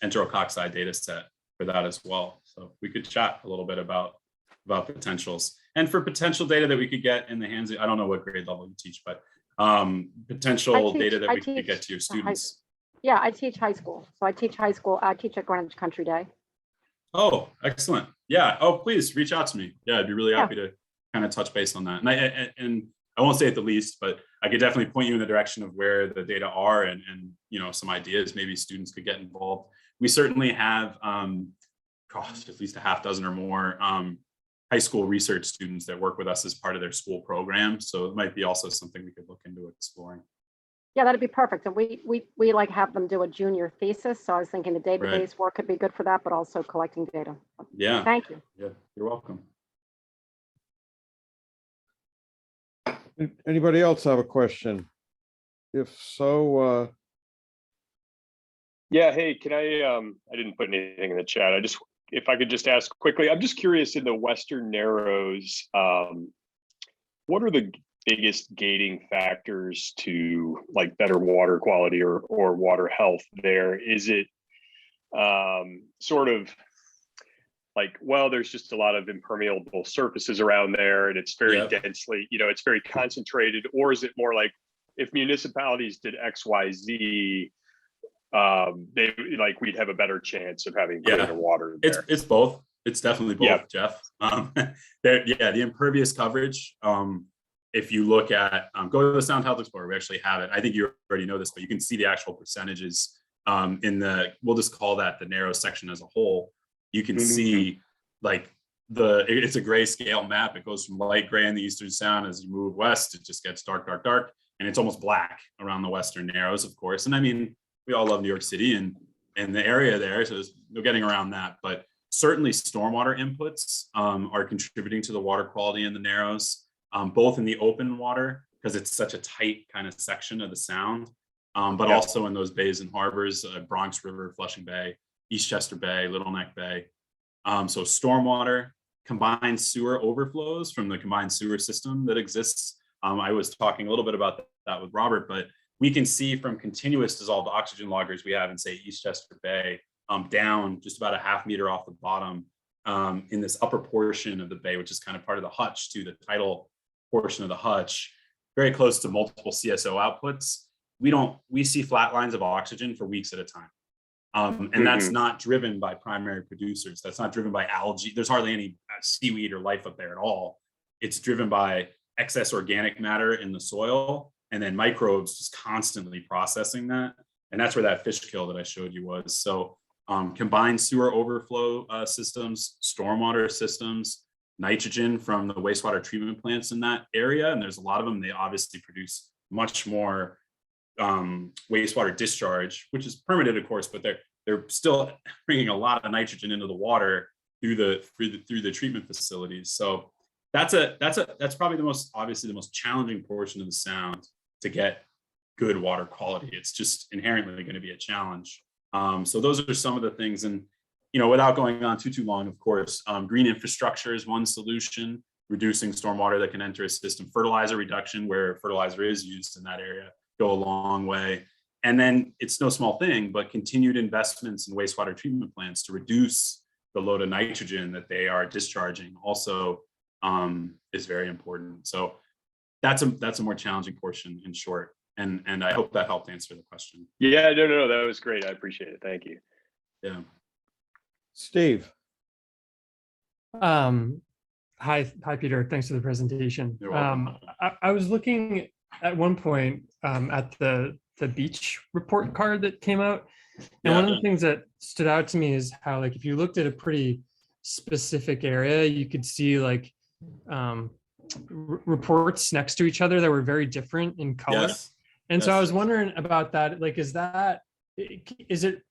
enterococci data set for that as well. So we could chat a little bit about potentials, and for potential data that we could get in the hands of, I don't know what grade level you teach, but potential data that we could get to your students. Yeah, I teach high school. So I teach high school. I teach at Greenwich Country Day. Oh, excellent. Yeah. Oh, please reach out to me. Yeah, I'd be really happy to kind of touch base on that. And I won't say it the least, but I could definitely point you in the direction of where the data are and some ideas maybe students could get involved. We certainly have at least a half dozen or more high school research students that work with us as part of their school program. So it might be also something we could look into exploring. Yeah, that'd be perfect. And we like have them do a junior thesis. So I was thinking the database work could be good for that, but also collecting data. Yeah. Thank you. Yeah, you're welcome. Anybody else have a question? If so, yeah, hey, can I didn't put anything in the chat. If I could just ask quickly, I'm just curious in the Western Narrows, what are the biggest gating factors to like better water quality or water health there? Is it sort of like, well, there's just a lot of impermeable surfaces around there and it's very Yep. densely, it's very concentrated? Or is it more like if municipalities did X, Y, Z, they like we'd have a better chance of having Yeah. cleaner water there? It's both. It's definitely both, Yeah. Jeff. The impervious coverage. If you look at, go to the Sound Health Explorer, we actually have it. I think you already know this, but you can see the actual percentages we'll just call that the narrow section as a whole. You can see like it's a grayscale map. It goes from light gray in the Eastern Sound. As you move west, it just gets dark, dark, dark. And it's almost black around the Western Narrows, of course. And I mean, we all love New York City and the area there. So there's no getting around that. But certainly stormwater inputs are contributing to the water quality in the Narrows, both in the open water, because it's such a tight kind of section of the Sound, but also in those bays and harbors, Bronx River, Flushing Bay, Eastchester Bay, Little Neck Bay. So stormwater, combined sewer overflows from the combined sewer system that exists. I was talking a little bit about that with Robert, but we can see from continuous dissolved oxygen loggers we have in, say, Eastchester Bay, down just about a half meter off the bottom in this upper portion of the bay, which is kind of part of the hutch to the tidal portion of the hutch, very close to multiple CSO outputs. We see flat lines of oxygen for weeks at a time. And that's not driven by primary producers. That's not driven by algae. There's hardly any seaweed or life up there at all. It's driven by excess organic matter in the soil and then microbes just constantly processing that. And that's where that fish kill that I showed you was. So combined sewer overflow systems, stormwater systems, nitrogen from the wastewater treatment plants in that area. And there's a lot of them. They obviously produce much more wastewater discharge, which is permitted, of course, but they're still bringing a lot of nitrogen into the water through the treatment facilities. So that's probably the most challenging portion of the Sound to get good water quality. It's just inherently going to be a challenge. So those are some of the things. And without going on too long, of course, green infrastructure is one solution, reducing stormwater that can enter a system, fertilizer reduction where fertilizer is used in that area, go a long way. And then it's no small thing, but continued investments in wastewater treatment plants to reduce the load of nitrogen that they are discharging also is very important. So that's a more challenging portion in short. And I hope that helped answer the question. Yeah, no, that was great. I appreciate it. Thank you. Yeah. Steve. Hi, Peter. Thanks for the presentation. You're welcome. I was looking at one point at the beach report card that came out, and one of the things that stood out to me is how, like, if you looked at a pretty specific area, you could see like reports next to each other that were very different in color. Yes. And so I was wondering about that. Like, is it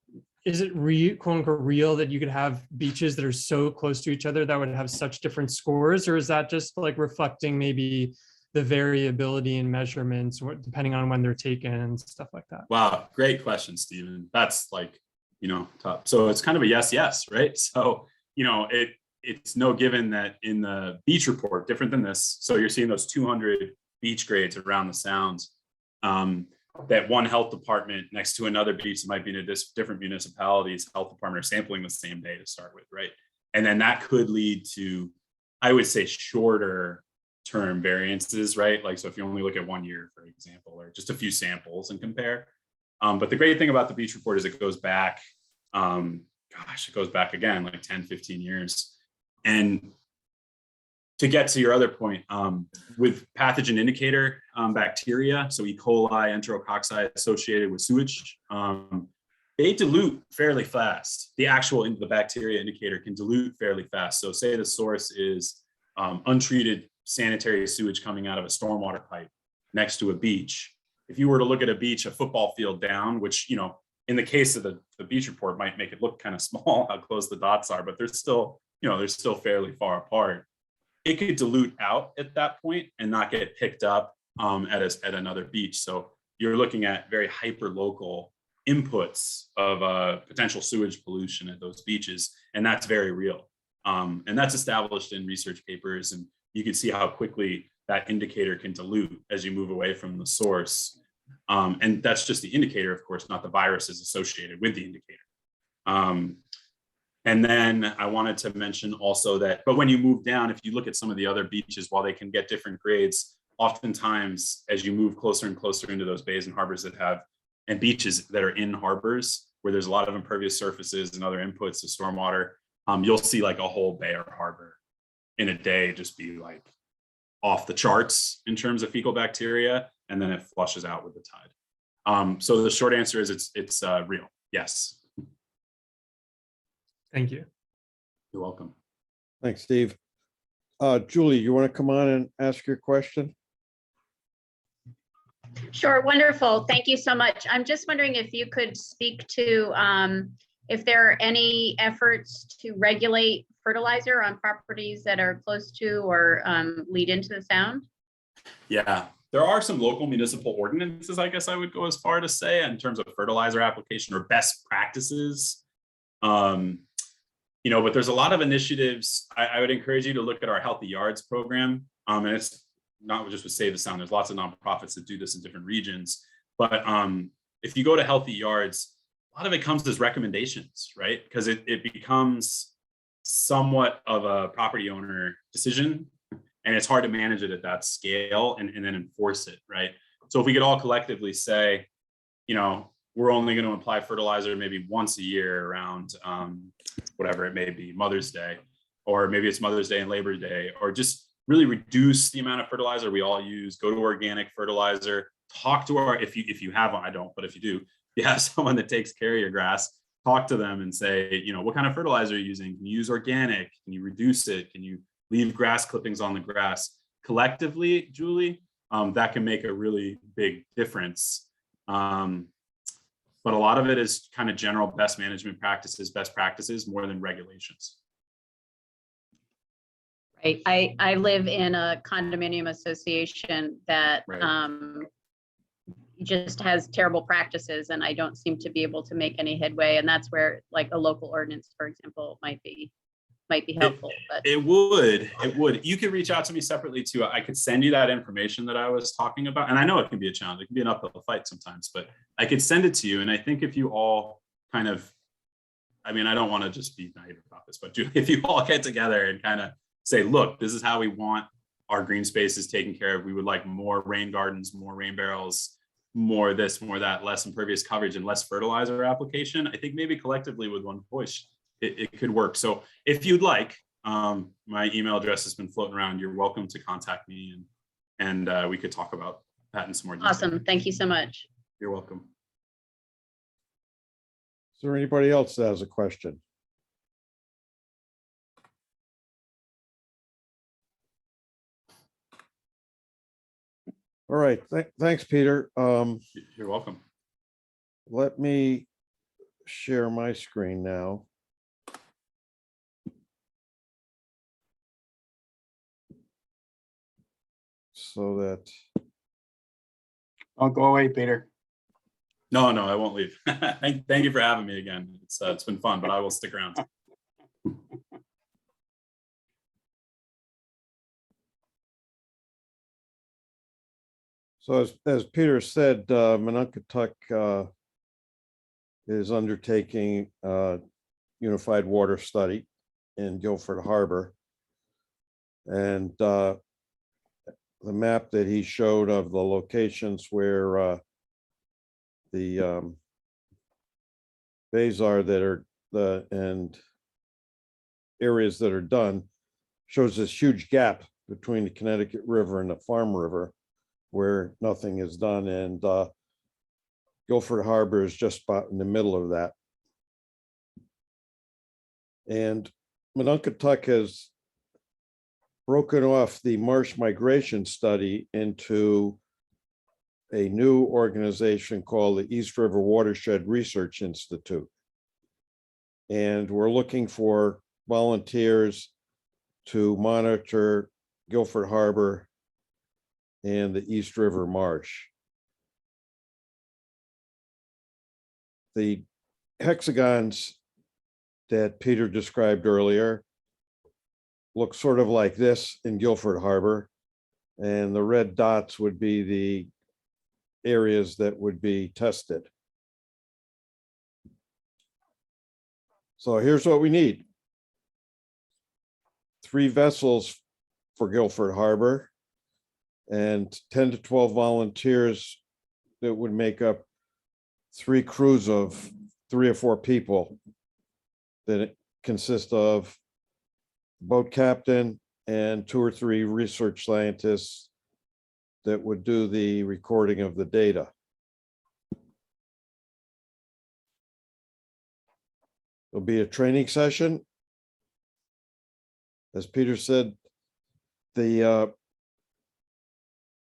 real, quote unquote, real that you could have beaches that are so close to each other that would have such different scores? Or is that just like reflecting maybe the variability in measurements depending on when they're taken and stuff like that? Wow. Great question, Stephen. That's like, top. So it's kind of a yes, right? So, it's no given that in the beach report, different than this. So you're seeing those 200 beach grades around the Sounds. That one health department next to another beach that might be in a different municipalities health department are sampling the same day to start with, right? And then that could lead to, I would say, shorter term variances, right? Like, so if you only look at 1 year, for example, or just a few samples and compare. But the great thing about the beach report is it goes back, it goes back again, like 10, 15 years. And to get to your other point, with pathogen indicator bacteria, so E. coli, enterococci associated with sewage, they dilute fairly fast. The bacteria indicator can dilute fairly fast. So say the source is untreated sanitary sewage coming out of a stormwater pipe next to a beach. If you were to look at a beach, a football field down, which, in the case of the beach report might make it look kind of small, how close the dots are, but they're still fairly far apart. It could dilute out at that point and not get picked up at another beach. So you're looking at very hyper-local inputs of potential sewage pollution at those beaches, and that's very real. And that's established in research papers, and you can see how quickly that indicator can dilute as you move away from the source. And that's just the indicator, of course, not the viruses associated with the indicator. And then I wanted to mention also that, but when you move down, if you look at some of the other beaches, while they can get different grades, oftentimes as you move closer and closer into those bays and harbors that have, and beaches that are in harbors where there's a lot of impervious surfaces and other inputs to stormwater, you'll see like a whole bay or harbor in a day just be like off the charts in terms of fecal bacteria, and then it flushes out with the tide. So the short answer is it's real. Yes. Thank you. You're welcome. Thanks, Steve. Julie, you want to come on and ask your question? Sure, wonderful. Thank you so much. I'm just wondering if you could speak to if there are any efforts to regulate fertilizer on properties that are close to or lead into the sound? Yeah, there are some local municipal ordinances, I guess I would go as far to say, in terms of fertilizer application or best practices. You know, but there's a lot of initiatives. I would encourage you to look at our Healthy Yards program. And it's not just with Save the Sound. There's lots of nonprofits that do this in different regions. But if you go to Healthy Yards, a lot of it comes as recommendations, right? Because it becomes somewhat of a property owner decision, and it's hard to manage it at that scale and then enforce it, right? So if we could all collectively say, you know, we're only going to apply fertilizer maybe once a year around whatever it may be, Mother's Day, or maybe it's Mother's Day and Labor Day, or just really reduce the amount of fertilizer we all use, go to organic fertilizer, talk to our, if you have one, I don't, but if you do, you have someone that takes care of your grass, talk to them and say, you know, what kind of fertilizer are you using? Can you use organic? Can you reduce it? Can you leave grass clippings on the grass? Collectively, Julie, that can make a really big difference. But a lot of it is kind of general best management practices, best practices, more than regulations. Right. I live in a condominium association that just has terrible practices, and I don't seem to be able to make any headway. And that's where like a local ordinance, for example, might be helpful. But It would. You could reach out to me separately too. I could send you that information that I was talking about. And I know it can be a challenge. It can be an uphill fight sometimes, but I could send it to you. And I think if you all kind of, I mean, I don't want to just be naive about this, but if you all get together and kind of say, look, this is how we want our green spaces taken care of. We would like more rain gardens, more rain barrels, more this, more that, less impervious coverage and less fertilizer application. I think maybe collectively with one voice, it could work. So if you'd like, my email address has been floating around. You're welcome to contact me and we could talk about that in some more detail. awesome. Thank you so much. You're welcome. Is there anybody else that has a question? All right, thanks, Peter. You're welcome. Let me share my screen now. So that, Don't go away, Peter. No, I won't leave. Thank you for having me again. It's been fun, but I will stick around. so as Peter said, Mononkatuk is undertaking a unified water study in Guilford Harbor. And the map that he showed of the locations where the bays are that are and areas that are done shows this huge gap between the Connecticut River and the Farm River where nothing is done, and Guilford Harbor is just about in the middle of that. And Mononkatuk has broken off the marsh migration study into a new organization called the East River Watershed Research Institute. And we're looking for volunteers to monitor Guilford Harbor and the East River Marsh. The hexagons that Peter described earlier look sort of like this in Guilford Harbor, and the red dots would be the areas that would be tested. So here's what we need. 3 vessels for Guilford Harbor and 10 to 12 volunteers that would make up 3 crews of 3 or 4 people that consist of boat captain and 2 or 3 research scientists that would do the recording of the data. There'll be a training session. As Peter said, the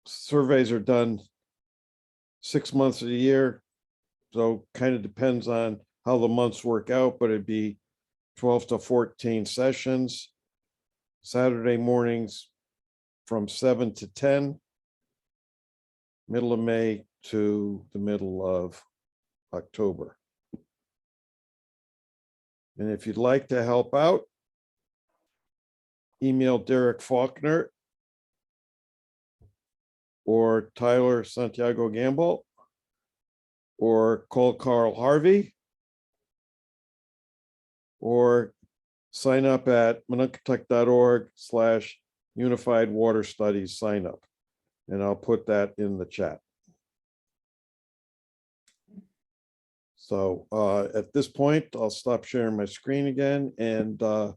surveys are done 6 months of the year. So kind of depends on how the months work out, but it'd be 12 to 14 sessions. Saturday mornings from 7 to 10, middle of May to the middle of October. And if you'd like to help out, email Derek Faulkner or Tyler Santiago Gamble or call Carl Harvey or sign up at monunketuk.org/unified water studies sign up. And I'll put that in the chat. So at this point, I'll stop sharing my screen again and we'll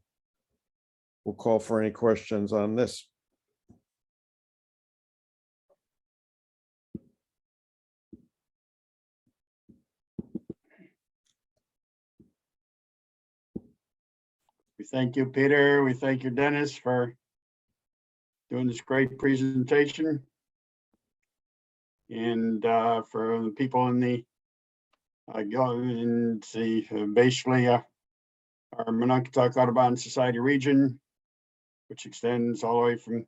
call for any questions on this. We thank you, Peter. We thank you, Dennis, for doing this great presentation. And for the people in the basically our Monunketuk Audubon Society region, which extends all the way from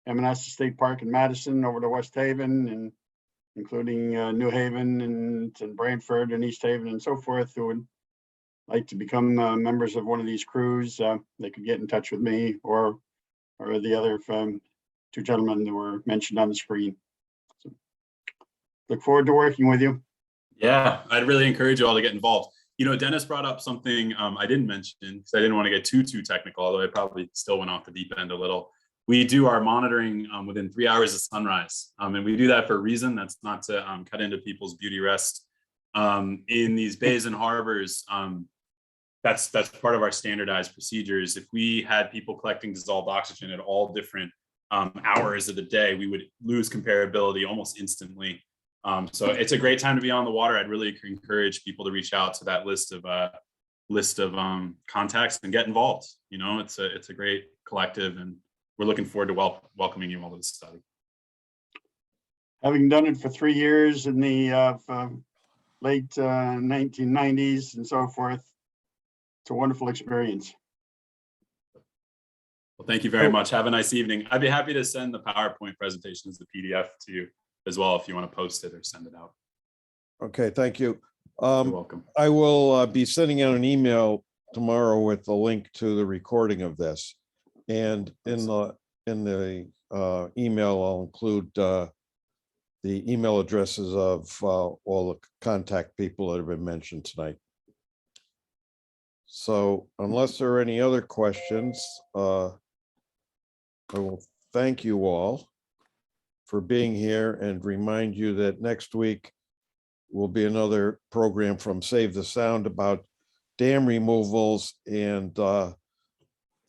Ammonasset State Park in Madison over to West Haven, and including New Haven and Brantford and East Haven and so forth, who would like to become members of one of these crews, they could get in touch with me or the other 2 gentlemen that were mentioned on the screen. So, look forward to working with you. Yeah, I'd really encourage you all to get involved. You know, Dennis brought up something I didn't mention because I didn't want to get too technical, although I probably still went off the deep end a little. We do our monitoring within 3 hours of sunrise. And we do that for a reason. That's not to cut into people's beauty rest. In these bays and harbors, that's part of our standardized procedures. If we had people collecting dissolved oxygen at all different hours of the day, we would lose comparability almost instantly. So it's a great time to be on the water. I'd really encourage people to reach out to that list of contacts and get involved. You know, it's a great collective, and we're looking forward to welcoming you all to the study. Having done it for 3 years in the late 1990s and so forth, it's a wonderful experience. Well, thank you very much. Have a nice evening. I'd be happy to send the PowerPoint presentation as a PDF to you as well if you want to post it or send it out. Okay, thank you. You're welcome. I will be sending out an email tomorrow with a link to the recording of this. And in the email, I'll include the email addresses of all the contact people that have been mentioned tonight. So unless there are any other questions, I will thank you all for being here and remind you that next week will be another program from Save the Sound about dam removals and the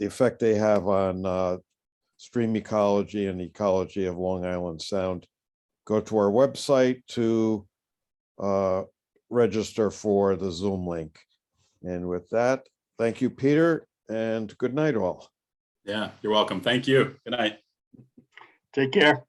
effect they have on stream ecology and ecology of Long Island Sound. Go to our website to register for the Zoom link. And with that, thank you, Peter, and good night all. Yeah, you're welcome. Thank you. Good night. Take care.